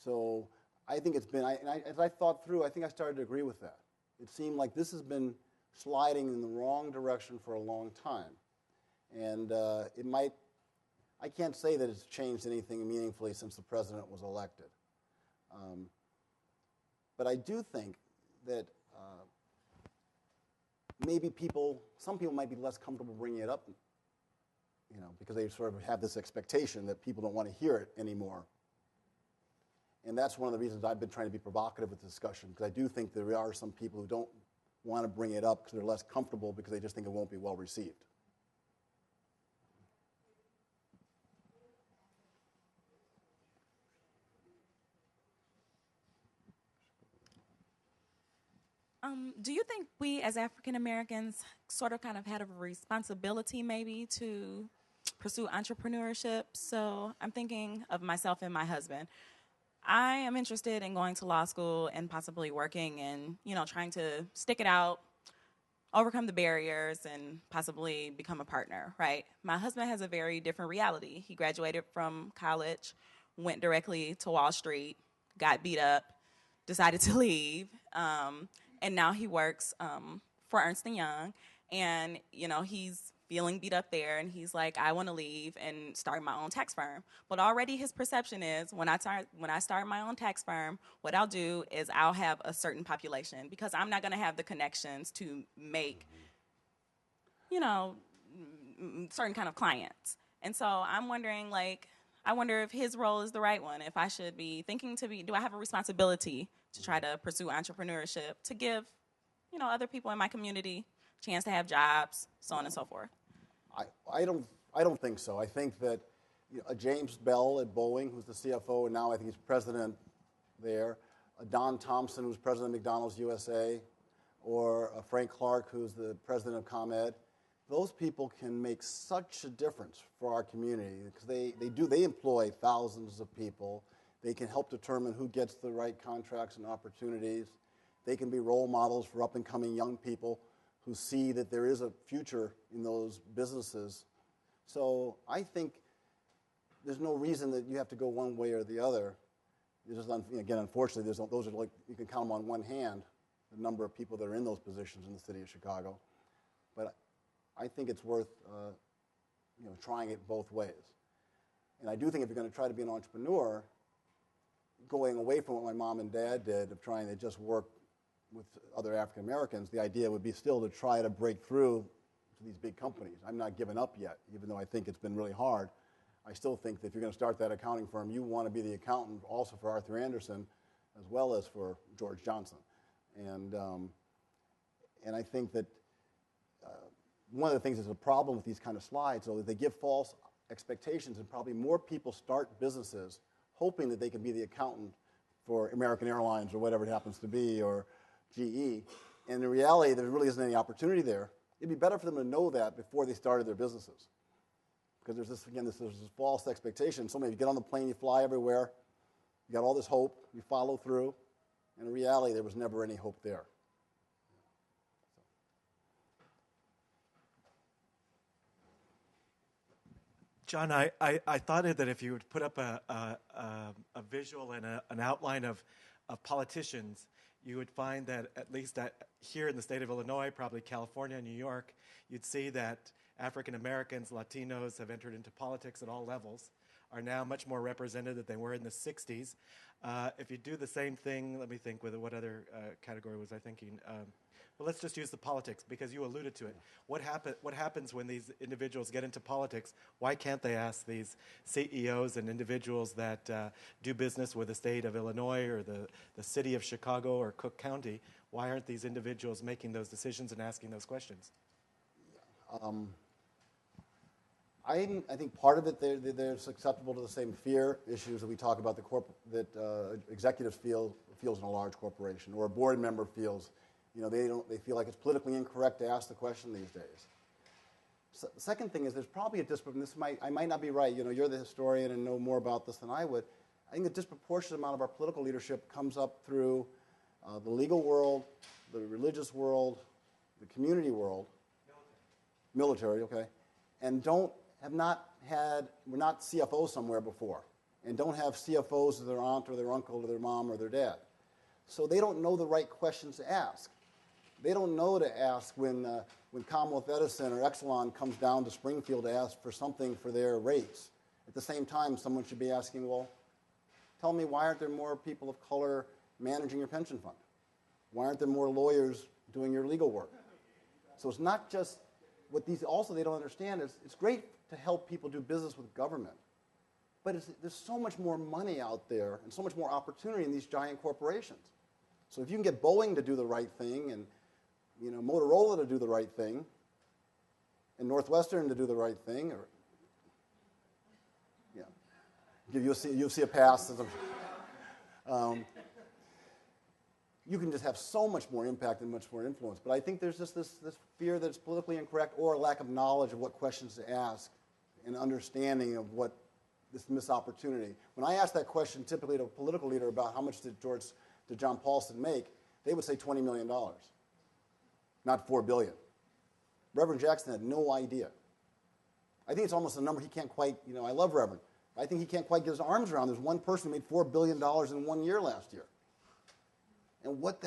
So I think it's been, as I thought through, I think I started to agree with that. It seemed like this has been sliding in the wrong direction for a long time. And I can't say that it's changed anything meaningfully since the president was elected. But I do think that maybe some people might be less comfortable bringing it up, because they sort of have this expectation that people don't want to hear it anymore. And that's one of the reasons I've been trying to be provocative with the discussion, because I do think there are some people who don't want to bring it up because they're less comfortable because they just think it won't be well received. Do you think we as African Americans sort of kind of had a responsibility maybe to pursue entrepreneurship? So I'm thinking of myself and my husband. I am interested in going to law school and possibly working and, trying to stick it out, overcome the barriers, and possibly become a partner, right? My husband has a very different reality. He graduated from college, went directly to Wall Street, got beat up, decided to leave, and now he works for Ernst & Young, and, he's feeling beat up there, and he's like, I want to leave and start my own tax firm. But already his perception is when I start my own tax firm, what I'll do is I'll have a certain population because I'm not going to have the connections to make, certain kind of clients. And so I'm wondering, I wonder if his role is the right one, if I should be thinking do I have a responsibility to try to pursue entrepreneurship, to give, other people in my community a chance to have jobs, so on and so forth? I don't think so. I think that James Bell at Boeing, who's the CFO, and now I think he's president there, Don Thompson, who's president of McDonald's USA, or Frank Clark, who's the president of ComEd, those people can make such a difference for our community because they employ thousands of people. They can help determine who gets the right contracts and opportunities. They can be role models for up-and-coming young people who see that there is a future in those businesses. So I think there's no reason that you have to go one way or the other. It's just, again, unfortunately, those are you can count them on one hand, the number of people that are in those positions in the city of Chicago. But I think it's worth trying it both ways. And I do think if you're going to try to be an entrepreneur, going away from what my mom and dad did of trying to just work with other African Americans, the idea would be still to try to break through to these big companies. I'm not giving up yet, even though I think it's been really hard. I still think that if you're going to start that accounting firm, you want to be the accountant also for Arthur Andersen as well as for George Johnson. And I think that one of the things that's a problem with these kind of slides, though, is they give false expectations, and probably more people start businesses hoping that they can be the accountant for American Airlines or whatever it happens to be, or GE. And in reality, there really isn't any opportunity there. It'd be better for them to know that before they started their businesses. Because there's this false expectation. So maybe you get on the plane, you fly everywhere, you got all this hope, you follow through, and in reality, there was never any hope there. John, I thought that if you would put up a visual and an outline of politicians, you would find that at least here in the state of Illinois, probably California, New York, you'd see that African Americans, Latinos have entered into politics at all levels, are now much more represented than they were in the 60s. If you do the same thing, let me think, with what other category was I thinking? Well, let's just use the politics, because you alluded to it. What happens when these individuals get into politics? Why can't they ask these CEOs and individuals that do business with the state of Illinois or the city of Chicago or Cook County, why aren't these individuals making those decisions and asking those questions? I think part of it they're susceptible to the same fear issues that we talk about that executives feels in a large corporation, or a board member feels. They feel like it's politically incorrect to ask the question these days. So, the second thing is there's probably a disproportionate. I might not be right. You're the historian and know more about this than I would. I think a disproportionate amount of our political leadership comes up through the legal world, the religious world, the community world, military, okay, and we're not CFOs somewhere before, and don't have CFOs of their aunt or their uncle or their mom or their dad. So they don't know the right questions to ask. They don't know to ask when Commonwealth Edison or Exelon comes down to Springfield to ask for something for their rates. At the same time, someone should be asking, well, tell me, why aren't there more people of color managing your pension fund? Why aren't there more lawyers doing your legal work? So it's not just what these also they don't understand is it's great to help people do business with government, but there's so much more money out there and so much more opportunity in these giant corporations. So if you can get Boeing to do the right thing and Motorola to do the right thing and Northwestern to do the right thing, or give UFC a pass. You can just have so much more impact and much more influence. But I think there's just this fear that it's politically incorrect or a lack of knowledge of what questions to ask and understanding of what this missed opportunity. When I ask that question typically to a political leader about how much did John Paulson make, they would say $20 million, not $4 billion. Reverend Jackson had no idea. I think it's almost a number he can't quite, I love Reverend. I think he can't quite get his arms around. There's one person who made $4 billion in 1 year last year. And what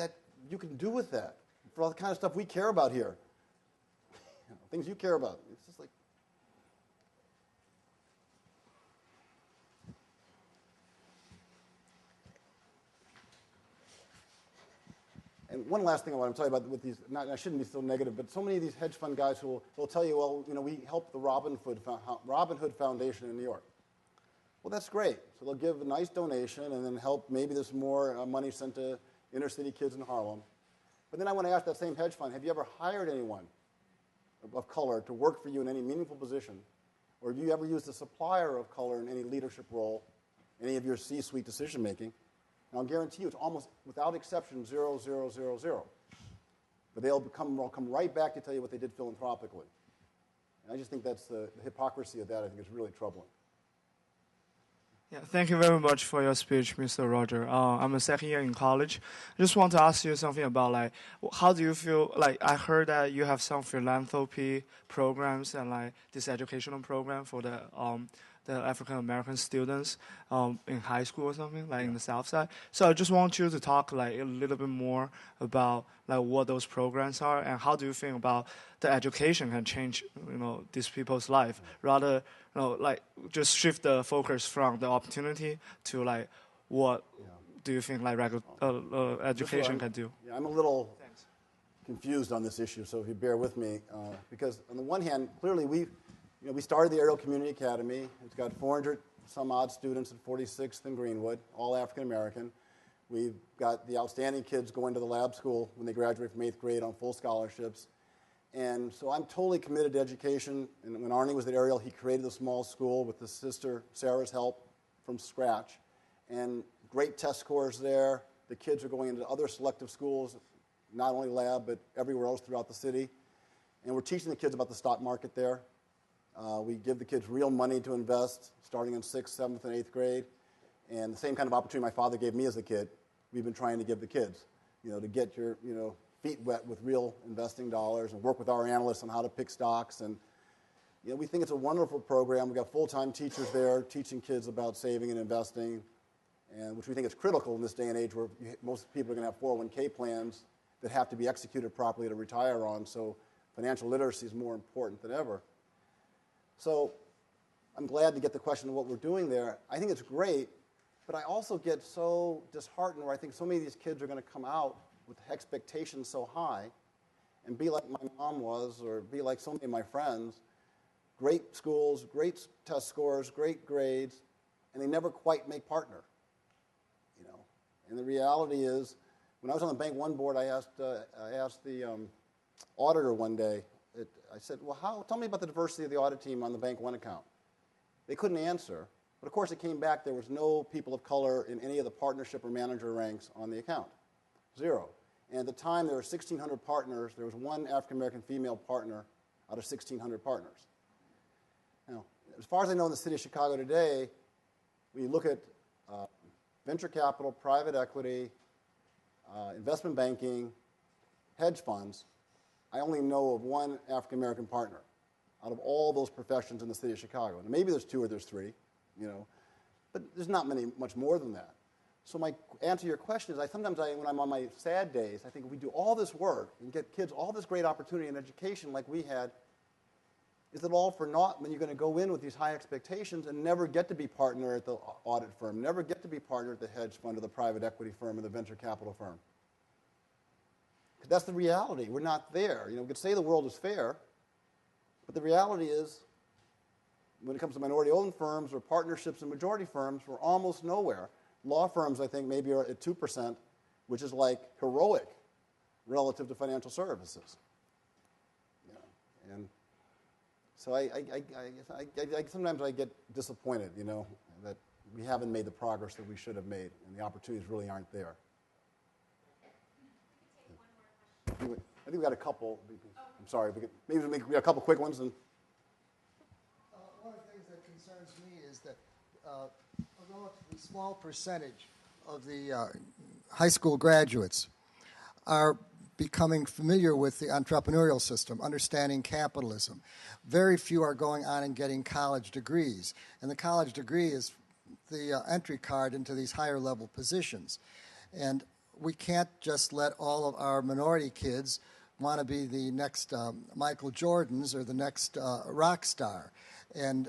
you can do with that, for all the kind of stuff we care about here, things you care about. It's just like, and one last thing I want to tell you about with these, I shouldn't be so negative, but so many of these hedge fund guys who will tell you, well, we help the Robin Hood Foundation in New York. Well, that's great. So they'll give a nice donation and then help. Maybe there's more money sent to inner city kids in Harlem. But then I want to ask that same hedge fund, have you ever hired anyone of color to work for you in any meaningful position? Or have you ever used a supplier of color in any leadership role, any of your C-suite decision making? And I'll guarantee you it's almost, without exception, 0, 0, 0, 0. But they'll come right back to tell you what they did philanthropically. And I just think that's the hypocrisy of that, I think, is really troubling. Yeah, thank you very much for your speech, Mr. Rodgers. I'm a second year in college. I just want to ask you something about, how do you feel, I heard that you have some philanthropy programs and, this educational program for the African-American students in high school or something, in the South Side. So I just want you to talk, a little bit more about, what those programs are and how do you think about the education can change, these people's life, rather, just shift the focus from the opportunity to, what do you think, education can do? Yeah, I'm a little confused on this issue, so if you bear with me, because on the one hand, clearly we started the Ariel Community Academy. It's got 400 some odd students at 46th and Greenwood, all African American. We've got the outstanding kids going to the lab school when they graduate from 8th grade on full scholarships. And so I'm totally committed to education. And when Arnie was at Ariel, he created a small school with his sister Sarah's help from scratch. And great test scores there. The kids are going into other selective schools, not only lab, but everywhere else throughout the city. And we're teaching the kids about the stock market there. We give the kids real money to invest, starting in 6th, 7th, and 8th grade. And the same kind of opportunity my father gave me as a kid, we've been trying to give the kids, to get your, feet wet with real investing dollars and work with our analysts on how to pick stocks. And, we think it's a wonderful program. We've got full-time teachers there teaching kids about saving and investing, and which we think is critical in this day and age where most people are going to have 401k plans that have to be executed properly to retire on. So financial literacy is more important than ever. So I'm glad to get the question of what we're doing there. I think it's great, but I also get so disheartened where I think so many of these kids are going to come out with expectations so high and be like my mom was or be like so many of my friends, great schools, great test scores, great grades, and they never quite make partner. And the reality is, when I was on the Bank One board, I asked the auditor one day, I said, well, tell me about the diversity of the audit team on the Bank One account. They couldn't answer. But of course, it came back there was no people of color in any of the partnership or manager ranks on the account. 0. And at the time, there were 1,600 partners. There was one African-American female partner out of 1,600 partners. Now, as far as I know in the city of Chicago today, when you look at venture capital, private equity, investment banking, hedge funds, I only know of one African-American partner out of all those professions in the city of Chicago. And maybe there's 2 or there's 3, but there's not much more than that. So my answer to your question is, sometimes when I'm on my sad days, I think if we do all this work and get kids all this great opportunity in education like we had, is it all for naught when you're going to go in with these high expectations and never get to be partner at the audit firm, never get to be partner at the hedge fund or the private equity firm or the venture capital firm? Because that's the reality. We're not there. We could say the world is fair, but the reality is, when it comes to minority-owned firms or partnerships and majority firms, we're almost nowhere. Law firms, I think, maybe are at 2%, which is like heroic relative to financial services. And so I sometimes I get disappointed, that we haven't made the progress that we should have made, and the opportunities really aren't there. I think we've got a couple. I'm sorry. Maybe we got a couple quick ones. And one of the things that concerns me is that a relatively small percentage of the high school graduates are becoming familiar with the entrepreneurial system, understanding capitalism. Very few are going on and getting college degrees, and the college degree is the entry card into these higher level positions. And we can't just let all of our minority kids want to be the next Michael Jordans or the next rock star. And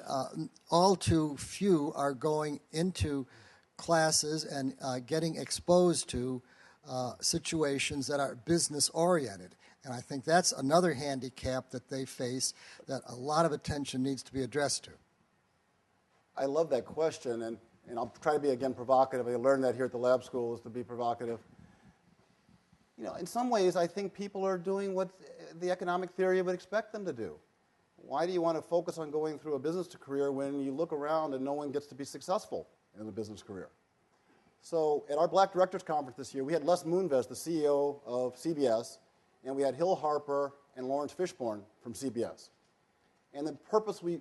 all too few are going into classes and getting exposed to situations that are business-oriented. And I think that's another handicap that they face that a lot of attention needs to be addressed to. I love that question, and I'll try to be, again, provocative. I learned that here at the lab school is to be provocative. In some ways, I think people are doing what the economic theory would expect them to do. Why do you want to focus on going through a business career when you look around and no one gets to be successful in the business career? So at our Black Directors Conference this year, we had Les Moonves, the CEO of CBS, and we had Hill Harper and Lawrence Fishburne from CBS. And the purpose we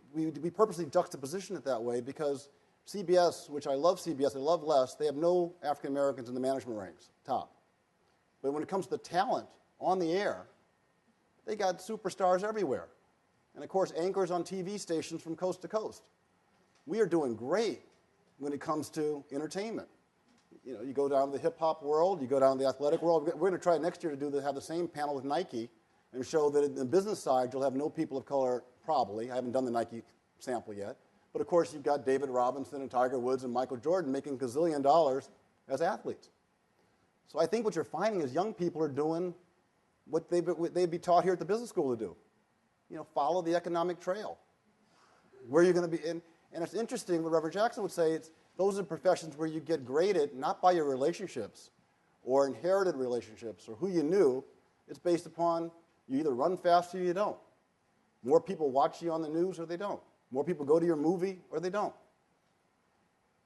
purposely juxtaposition it that way because CBS, which I love CBS, I love Les, they have no African Americans in the management ranks, top. But when it comes to the talent on the air, they got superstars everywhere. And of course, anchors on TV stations from coast to coast. We are doing great when it comes to entertainment. You go down to the hip-hop world, you go down to the athletic world. We're going to try next year to have the same panel with Nike and show that in the business side, you'll have no people of color, probably. I haven't done the Nike sample yet. But of course, you've got David Robinson and Tiger Woods and Michael Jordan making gazillion dollars as athletes. So I think what you're finding is young people are doing what they'd be taught here at the business school to do. Follow the economic trail. Where you're going to be in. And it's interesting what Reverend Jackson would say, those are professions where you get graded not by your relationships or inherited relationships or who you knew. It's based upon you either run fast or you don't. More people watch you on the news or they don't. More people go to your movie or they don't.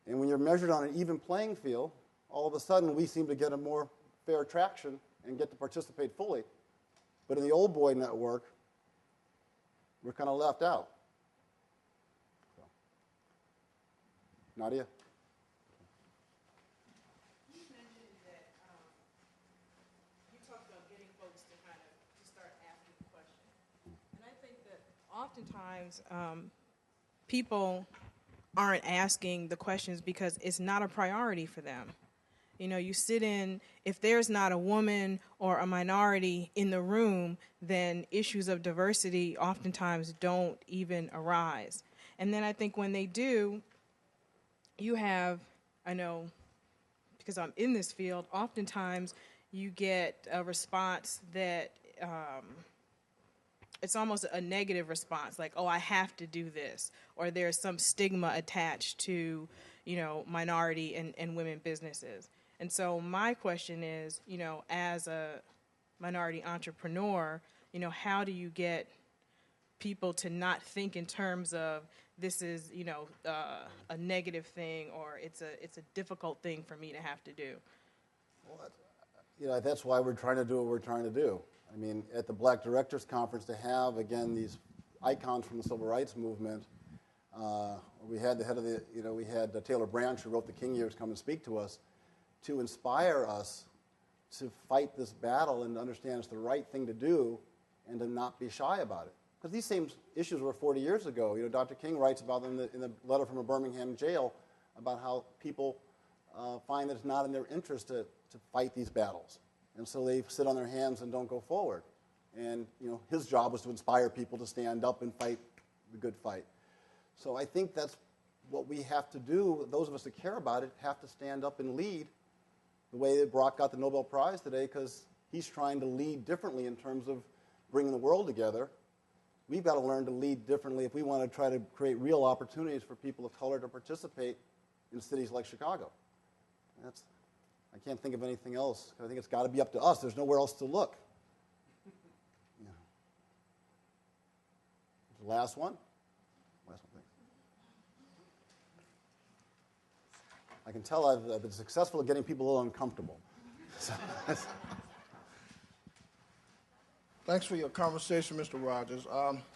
And when you're measured on an even playing field, all of a sudden we seem to get a more fair traction and get to participate fully. But in the old boy network, we're kind of left out. So. Nadia? You mentioned that you talked about getting folks to kind of start asking questions. And I think that oftentimes people aren't asking the questions because it's not a priority for them. You sit in, if there's not a woman or a minority in the room, then issues of diversity oftentimes don't even arise. And then I think when they do, you have, I know, because I'm in this field, oftentimes you get a response that it's almost a negative response, like, oh, I have to do this, or there's some stigma attached to, minority and women businesses. And so my question is, as a minority entrepreneur, how do you get people to not think in terms of this is, a negative thing, or it's a difficult thing for me to have to do. Well, that's why we're trying to do what we're trying to do. I mean, at the Black Directors Conference, to have, again, these icons from the civil rights movement, we had the head of the, we had Taylor Branch, who wrote the King Years, come and speak to us to inspire us to fight this battle and to understand it's the right thing to do and to not be shy about it. Because these same issues were 40 years ago. Dr. King writes about them in the letter from a Birmingham jail about how people find that it's not in their interest to fight these battles. And so they sit on their hands and don't go forward. And his job was to inspire people to stand up and fight the good fight. So I think that's what we have to do. Those of us that care about it have to stand up and lead the way that Brock got the Nobel Prize today, because he's trying to lead differently in terms of bringing the world together. We've got to learn to lead differently if we want to try to create real opportunities for people of color to participate in cities like Chicago. I can't think of anything else. I think it's got to be up to us. There's nowhere else to look. The last one. Thanks. I can tell I've been successful at getting people a little uncomfortable. Thanks for your conversation, Mr. Rodgers.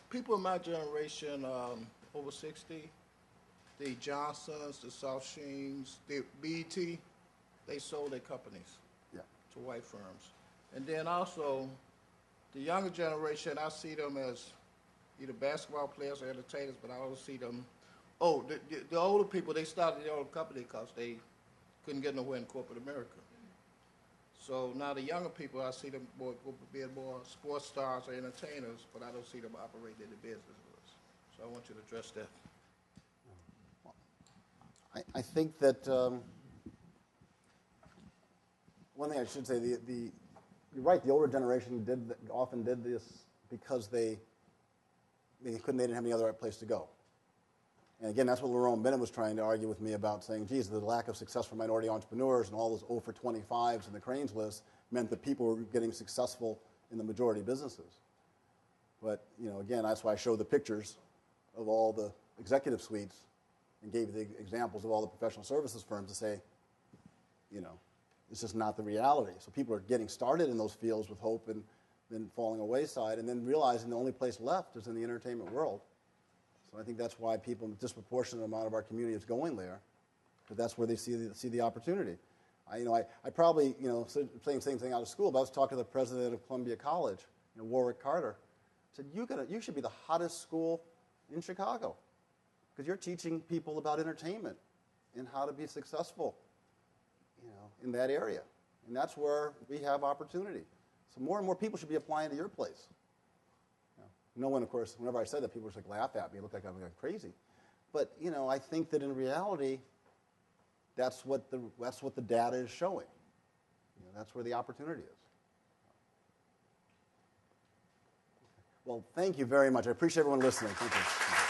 People in my generation, over 60, the Johnsons, the South Sheens, the BET, they sold their companies to white firms. And then also, the younger generation, I see them as either basketball players or entertainers, but I also see them, the older people, they started their own company because they couldn't get nowhere in corporate America. So now the younger people, I see them being more sports stars or entertainers, but I don't see them operating in the businesses. So I want you to address that. I think that one thing I should say, you're right, the older generation often did this because they didn't have any other place to go. And again, that's what Lerone Bennett was trying to argue with me about, saying, geez, the lack of success for minority entrepreneurs and all those 0 for 25s in the Cranes list meant that people were getting successful in the majority businesses. But, again, that's why I showed the pictures of all the executive suites and gave the examples of all the professional services firms to say, it's just not the reality. So people are getting started in those fields with hope and then falling a wayside and then realizing the only place left is in the entertainment world. So I think that's why people, a disproportionate amount of our community is going there, because that's where they see the opportunity. I probably, saying the same thing out of school, but I was talking to the president of Columbia College, Warwick Carter. I said, you should be the hottest school in Chicago, because you're teaching people about entertainment and how to be successful, in that area. And that's where we have opportunity. So more and more people should be applying to your place. No one, of course, whenever I said that, people just laugh at me. It looked like I'm going crazy. But, I think that in reality, that's what the data is showing. That's where the opportunity is. Well, thank you very much. I appreciate everyone listening. Thank you.